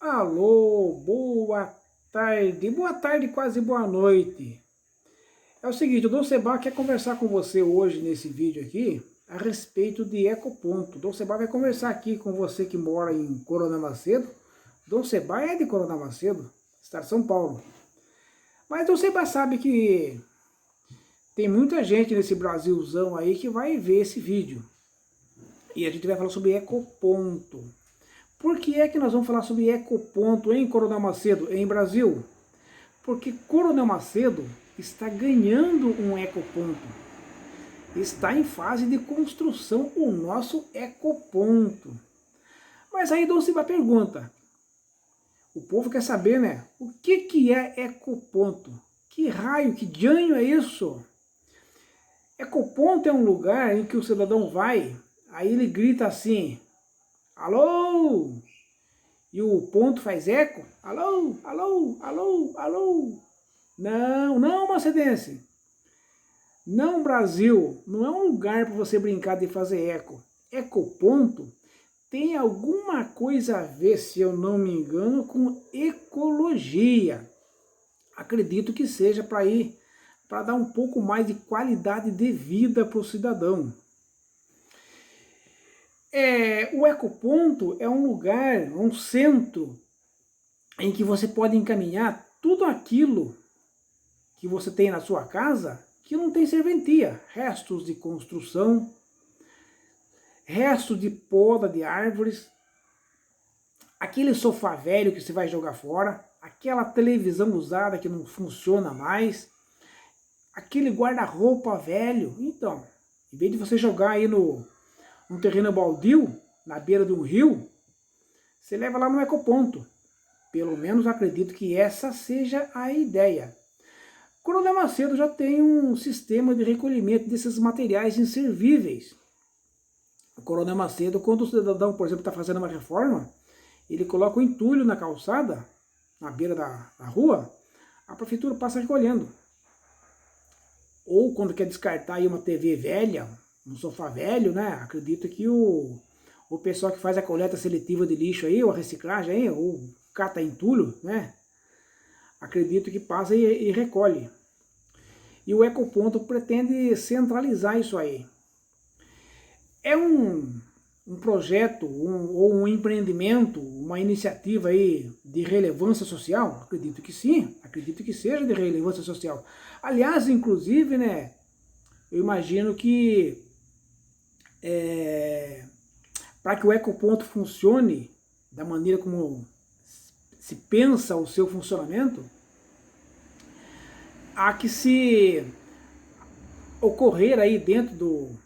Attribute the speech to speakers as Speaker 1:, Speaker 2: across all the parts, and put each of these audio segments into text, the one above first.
Speaker 1: Alô, boa tarde, quase boa noite. É o seguinte, o Dom Seba quer conversar com você hoje nesse vídeo aqui a respeito de ecoponto. Dom Seba vai conversar aqui com você que mora em Coronel Macedo. Dom Seba é de Coronel Macedo, estado de São Paulo. Mas Dom Seba sabe que tem muita gente nesse Brasilzão aí que vai ver esse vídeo. E a gente vai falar sobre ecoponto. Por que é que nós vamos falar sobre ecoponto em Coronel Macedo, em Brasil? Porque Coronel Macedo está ganhando um ecoponto. Está em fase de construção o nosso ecoponto. Mas aí Dom Seba pergunta, o povo quer saber, né? O que é ecoponto? Que raio, que dianho é isso? Ecoponto é um lugar em que o cidadão vai, aí ele grita assim, alô? E o ponto faz eco, alô, alô, alô, alô. Não, macedense. Não, Brasil, não é um lugar para você brincar de fazer eco. Ecoponto tem alguma coisa a ver, se eu não me engano, com ecologia. Acredito que seja para ir, para dar um pouco mais de qualidade de vida para o cidadão. O ecoponto é um lugar, um centro, em que você pode encaminhar tudo aquilo que você tem na sua casa que não tem serventia, restos de construção, restos de poda de árvores, aquele sofá velho que você vai jogar fora, aquela televisão usada que não funciona mais, aquele guarda-roupa velho. Então, em vez de você jogar aí num terreno baldio, na beira de um rio, você leva lá no ecoponto. Pelo menos acredito que essa seja a ideia. Coronel Macedo já tem um sistema de recolhimento desses materiais inservíveis. O Coronel Macedo, quando o cidadão, por exemplo, está fazendo uma reforma, ele coloca o entulho na calçada, na beira da rua, a prefeitura passa recolhendo. Ou quando quer descartar aí uma TV velha, um sofá velho, né? Acredito que o pessoal que faz a coleta seletiva de lixo aí, ou a reciclagem aí, ou cata entulho, né? Acredito que passa e recolhe. E o ecoponto pretende centralizar isso aí. É um projeto ou um empreendimento, uma iniciativa aí de relevância social? Acredito que sim, acredito que seja de relevância social. Aliás, inclusive, né, eu imagino que para que o ecoponto funcione da maneira como se pensa o seu funcionamento, há que se ocorrer aí dentro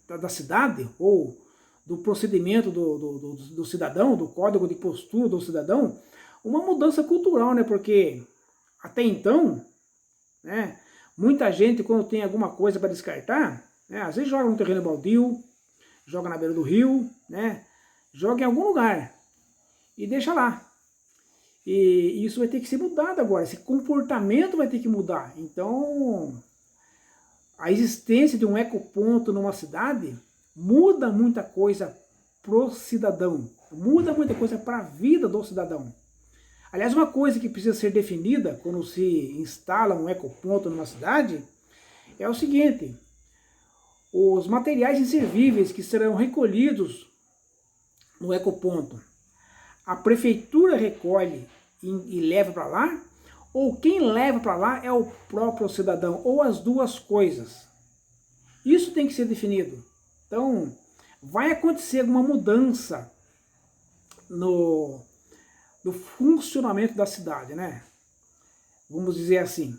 Speaker 1: da cidade, ou do procedimento do cidadão, do código de postura do cidadão, uma mudança cultural, né? Porque até então, né, muita gente quando tem alguma coisa para descartar, né, às vezes joga no terreno baldio, joga na beira do rio, né, joga em algum lugar e deixa lá. E isso vai ter que ser mudado agora, esse comportamento vai ter que mudar. Então, a existência de um ecoponto numa cidade muda muita coisa pro cidadão, muda muita coisa para a vida do cidadão. Aliás, uma coisa que precisa ser definida quando se instala um ecoponto numa cidade é o seguinte: os materiais inservíveis que serão recolhidos no ecoponto, a prefeitura recolhe e leva para lá, ou quem leva para lá é o próprio cidadão, ou as duas coisas. Isso tem que ser definido. Então, vai acontecer alguma mudança no funcionamento da cidade, né? Vamos dizer assim.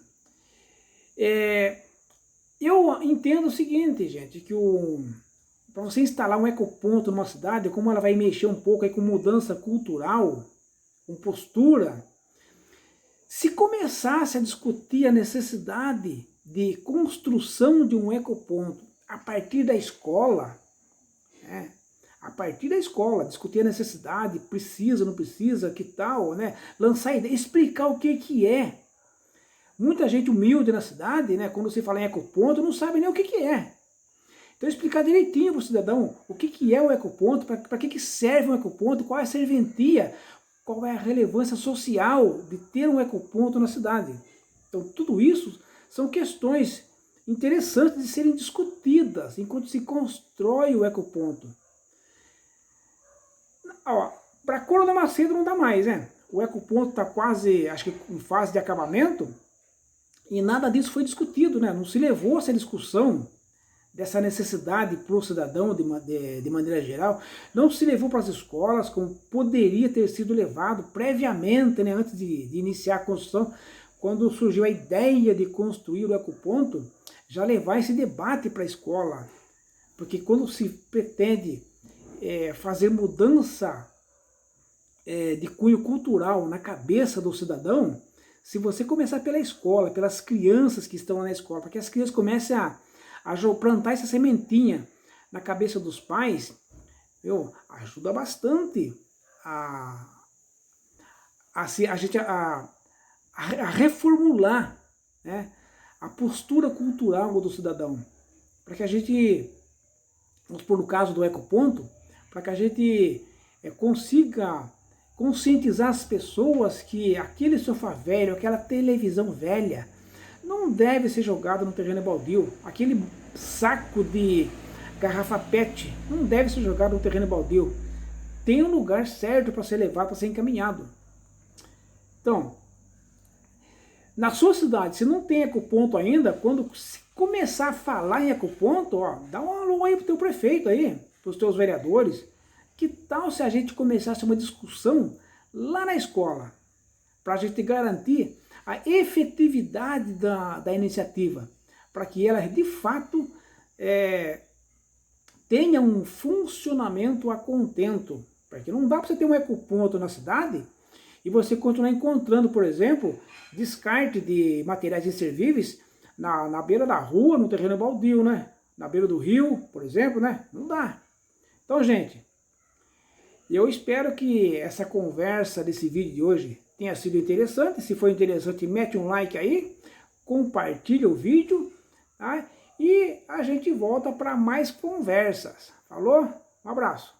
Speaker 1: Eu entendo o seguinte, gente, que para você instalar um ecoponto numa cidade, como ela vai mexer um pouco aí com mudança cultural, com postura, se começasse a discutir a necessidade de construção de um ecoponto a partir da escola, né? A partir da escola, discutir a necessidade, precisa, não precisa, que tal, né? Lançar ideia, explicar o que é. Muita gente humilde na cidade, né? Quando se fala em ecoponto, não sabe nem o que é. Então explicar direitinho para o cidadão o que é o ecoponto, para que serve um ecoponto, qual é a serventia, qual é a relevância social de ter um ecoponto na cidade. Então, tudo isso são questões interessantes de serem discutidas enquanto se constrói o ecoponto. Para Coronel Macedo não dá mais, né? O ecoponto está quase, acho que em fase de acabamento, e nada disso foi discutido, né? Não se levou essa discussão dessa necessidade para o cidadão de maneira geral, não se levou para as escolas como poderia ter sido levado previamente, né, antes de iniciar a construção, quando surgiu a ideia de construir o ecoponto, já levar esse debate para a escola, porque quando se pretende fazer mudança de cunho cultural na cabeça do cidadão, se você começar pela escola, pelas crianças que estão na escola, para que as crianças comecem a plantar essa sementinha na cabeça dos pais, ajuda bastante a reformular, né, a postura cultural do cidadão. Para que a gente, vamos supor no caso do ecoponto, para que a gente consiga conscientizar as pessoas que aquele sofá velho, aquela televisão velha, não deve ser jogado no terreno baldio. Aquele saco de garrafa PET não deve ser jogado no terreno baldio. Tem um lugar certo para ser levado, para ser encaminhado. Então, na sua cidade, se não tem ecoponto ainda, quando se começar a falar em ecoponto, dá um alô aí pro teu prefeito aí, pros teus vereadores. Que tal se a gente começasse uma discussão lá na escola, para a gente garantir a efetividade da iniciativa, para que ela de fato tenha um funcionamento a contento, porque não dá para você ter um ecoponto na cidade e você continuar encontrando, por exemplo, descarte de materiais inservíveis na beira da rua, no terreno baldio, né? Na beira do rio, por exemplo, né? Não dá. Então, gente, eu espero que essa conversa desse vídeo de hoje tenha sido interessante. Se for interessante, mete um like aí, compartilha o vídeo, tá? E a gente volta para mais conversas. Falou? Um abraço.